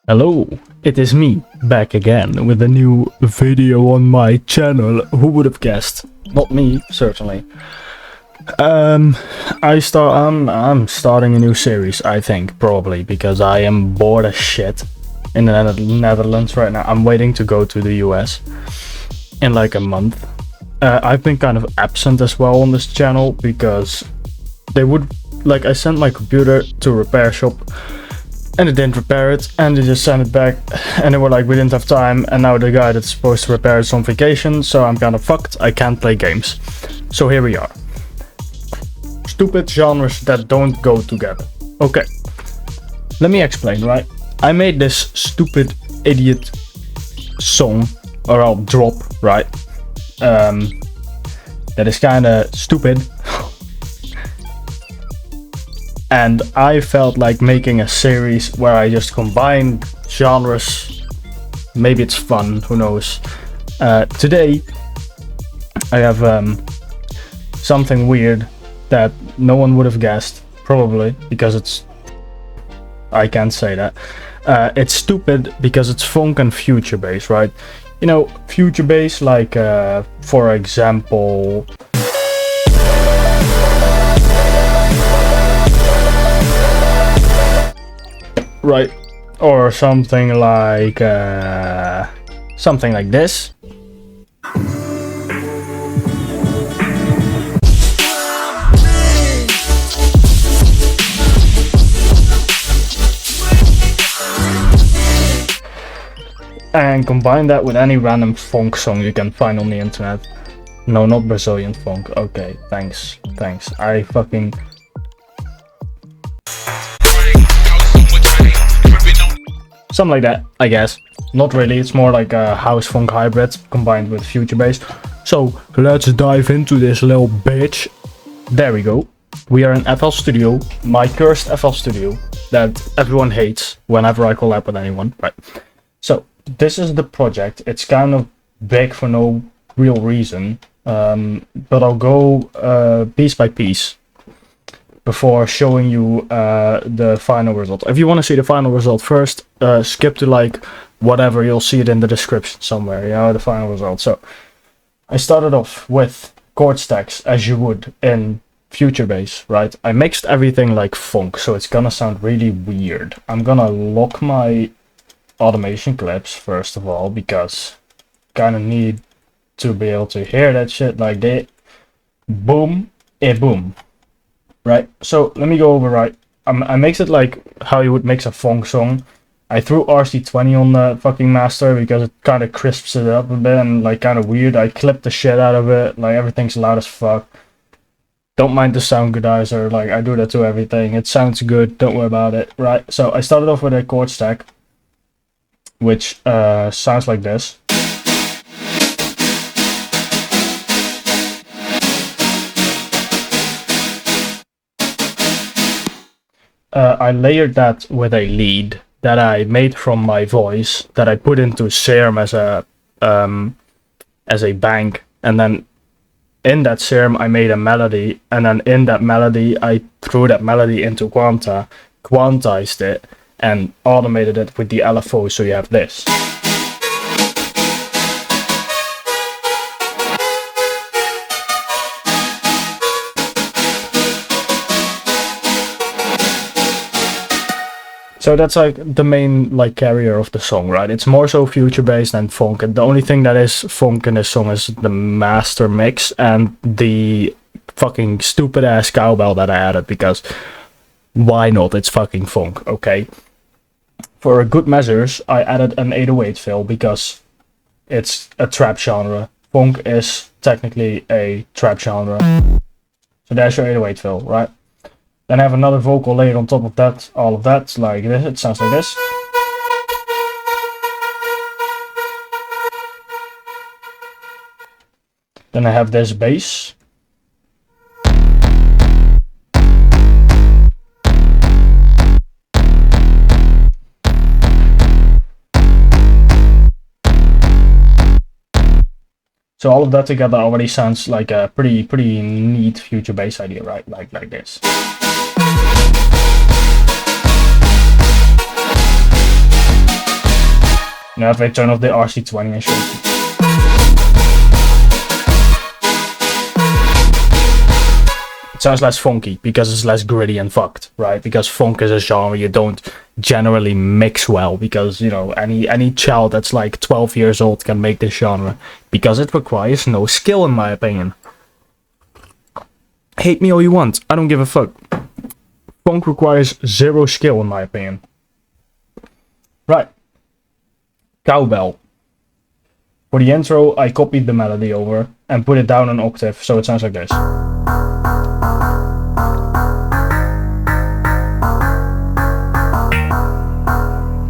Hello, it is me, back again with a new video on my channel. Who would have guessed? Not me, certainly. I'm starting a new series, I think, probably, because I am bored as shit in the Netherlands right now. I'm waiting to go to the US in like a month. I've been kind of absent as well on this channel because I sent my computer to a repair shop and it didn't repair it, and they just sent it back, and they were like, we didn't have time, and now the guy that's supposed to repair it's on vacation, so I'm kind of fucked. I can't play games. So here we are. Stupid genres that don't go together. Okay, let me explain, right? I made this stupid idiot song, or I'll drop, right? That is kinda stupid. And I felt like making a series where I just combine genres. Maybe it's fun, who knows. Today I have something weird that no one would have guessed, probably, because I can't say that. It's stupid because it's funk and future bass, right? You know, future bass, like for example, right, or something like this. And combine that with any random funk song you can find on the internet. No, not Brazilian funk. Okay, thanks. I fucking... Something like that, I guess. Not really, it's more like a house funk hybrid combined with future bass. So let's dive into this little bitch. There we go. We are in FL Studio, my cursed FL Studio that everyone hates whenever I collab with anyone, right? So this is the project. It's kind of big for no real reason, but I'll go piece by piece before showing you the final result. If you want to see the final result first, skip to like whatever, you'll see it in the description somewhere, you know, the final result. So I started off with chord stacks as you would in future bass, right? I mixed everything like funk, so it's gonna sound really weird. I'm gonna lock my automation clips first of all, because kind of need to be able to hear that shit like that. Boom, boom. Right, so let me go over, right? I mixed it like how you would mix a funk song. I threw RC20 on the fucking master because it kind of crisps it up a bit and like kind of weird. I clipped the shit out of it, like everything's loud as fuck. Don't mind the sound goodizer, like I do that to everything. It sounds good, don't worry about it, right? So I started off with a chord stack, which sounds like this. I layered that with a lead that I made from my voice that I put into Serum as a bank, and then in that Serum I made a melody, and then in that melody I threw that melody into Quanta, quantized it, and automated it with the LFO, so you have this. So that's like the main like carrier of the song, right? It's more so future based than funk, and the only thing that is funk in this song is the master mix and the fucking stupid ass cowbell that I added, because why not? It's fucking funk, okay? For good measures, I added an 808 fill because it's a trap genre. Funk is technically a trap genre. So there's your 808 fill, right? Then I have another vocal layer on top of that, all of that, like this. It sounds like this. Then I have this bass. So all of that together already sounds like a pretty neat future bass idea, right? Like this. Now if I turn off the RC20 and show you. It sounds less funky because it's less gritty and fucked, right? Because funk is a genre you don't generally mix well, because, you know, any child that's like 12 years old can make this genre, because it requires no skill, in my opinion. Hate me all you want, I don't give a fuck. Funk requires zero skill, in my opinion. Right. Cowbell. For the intro, I copied the melody over and put it down an octave, so it sounds like this.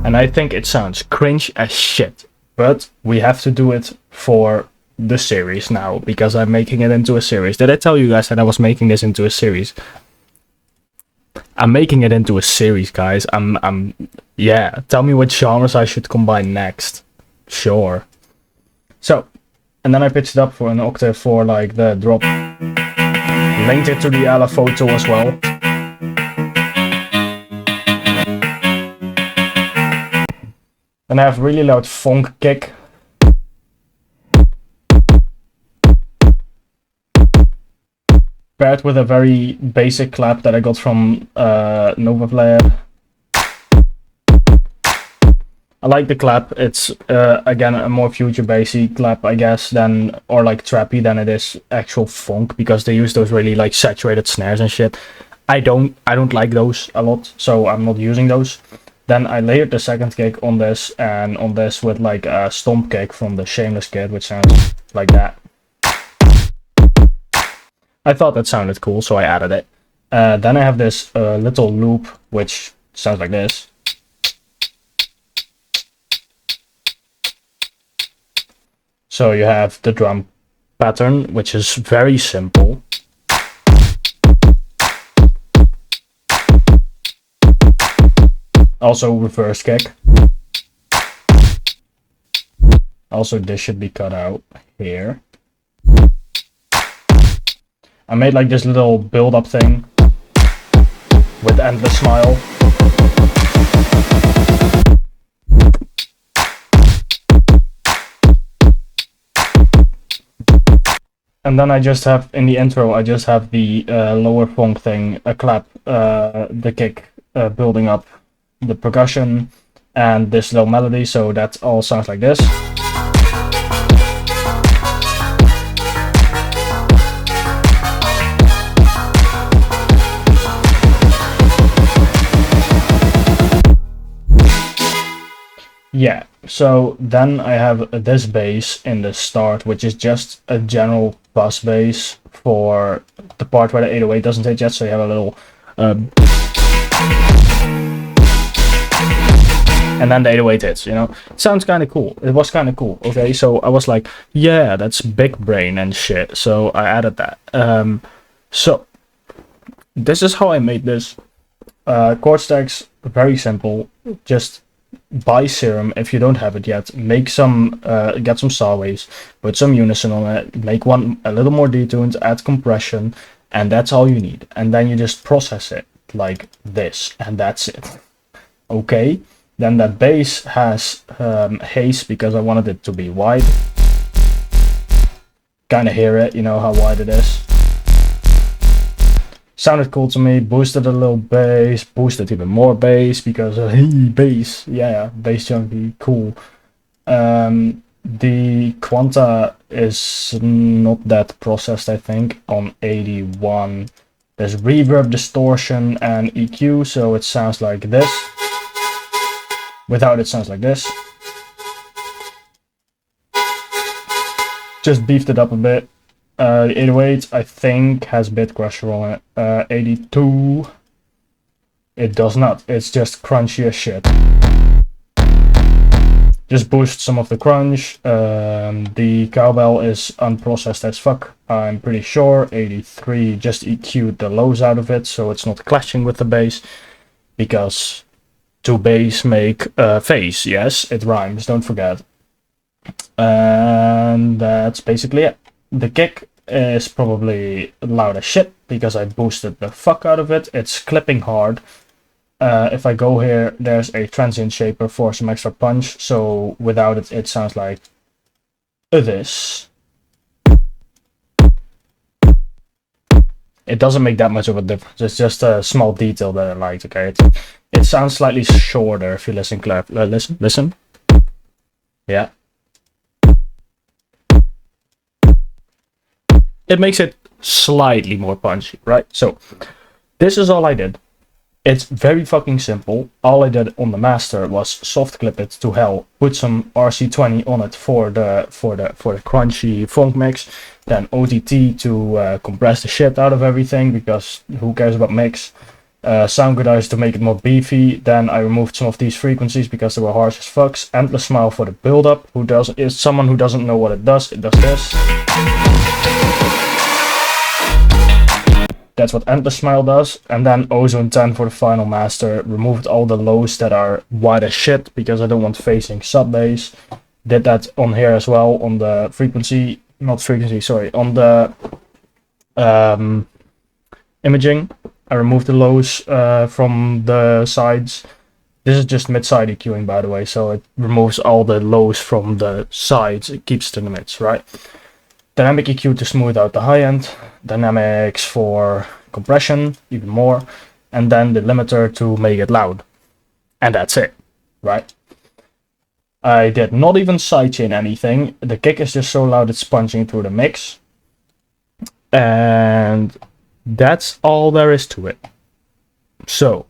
And I think it sounds cringe as shit, but we have to do it for the series now, because I'm making it into a series. Did I tell you guys that I was making this into a series? I'm making it into a series, guys. Yeah, tell me what genres I should combine next. Sure. So, and then I pitched it up for an octave for like the drop. Linked it to the LFO tool as well. And I have really loud funk kick. Paired with a very basic clap that I got from Nova Player. I like the clap. It's again a more future bassy clap, I guess, than, or like trappy than it is actual funk, because they use those really like saturated snares and shit. I don't like those a lot, so I'm not using those. Then I layered the second kick on this, and on this with like a stomp kick from the Shameless Kid, which sounds like that. I thought that sounded cool, so I added it. Then I have this little loop, which sounds like this. So you have the drum pattern, which is very simple. Also reverse kick. Also this should be cut out here. I made like this little build-up thing with Endless Smile. And then I just have, in the intro, I just have the lower funk thing, a clap, the kick building up the percussion, and this little melody, so that all sounds like this. Yeah, so then I have this bass in the start, which is just a general bass bass for the part where the 808 doesn't hit yet, so you have a little and then the 808 hits, you know. It sounds kind of cool. It was kind of cool. Okay, so I was like, yeah, that's big brain and shit, so I added that. So this is how I made this. Chord stacks, very simple. Just buy Serum if you don't have it yet. Make some, get some saw waves, put some unison on it, make one a little more detuned, add compression, and that's all you need. And then you just process it like this, and that's it. Okay. Then that bass has haze because I wanted it to be wide. Kind of hear it, you know how wide it is. Sounded cool to me. Boosted a little bass, boosted even more bass because hey, bass, yeah, bass junkie, cool. The Quanta is not that processed, I think, on 81. There's reverb, distortion, and EQ, so it sounds like this. Without it sounds like this. Just beefed it up a bit. 808 I think has bit crusher on it. 82 it does not. It's just crunchy as shit. Just boost some of the crunch. The cowbell is unprocessed as fuck, I'm pretty sure. 83 just EQ'd the lows out of it, so it's not clashing with the bass, because to bass make phase. Yes, it rhymes, don't forget. And that's basically it. The kick is probably loud as shit because I boosted the fuck out of it. It's clipping hard. If I go here, there's a transient shaper for some extra punch. So without it, it sounds like this. It doesn't make that much of a difference. It's just a small detail that I liked. Okay, it sounds slightly shorter if you listen clearly. Listen. Yeah. It makes it slightly more punchy, right? So this is all I did. It's very fucking simple. All I did on the master was soft clip it to hell, put some RC20 on it for the crunchy funk mix, then OTT to compress the shit out of everything, because who cares about mix? Soundgoodize to make it more beefy. Then I removed some of these frequencies because they were harsh as fucks. Endless Smile for the build-up. Is someone who doesn't know what it does this. That's what Endless Smile does. And then Ozone 10 for the final master. Removed all the lows that are wide as shit because I don't want facing sub bass. Did that on here as well, on the frequency, on the imaging. I removed the lows from the sides. This is just mid-side EQing, by the way, so it removes all the lows from the sides. It keeps it in the mids, right? Dynamic EQ to smooth out the high end, dynamics for compression, even more, and then the limiter to make it loud. And that's it, right? I did not even sidechain anything. The kick is just so loud it's punching through the mix. And that's all there is to it. So,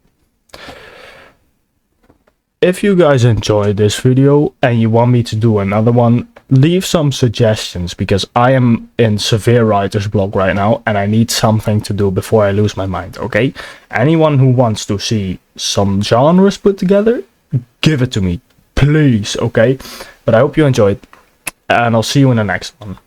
if you guys enjoyed this video and you want me to do another one, leave some suggestions, because I am in severe writer's block right now and I need something to do before I lose my mind, okay? Anyone who wants to see some genres put together, give it to me, please, okay? But I hope you enjoyed, and I'll see you in the next one.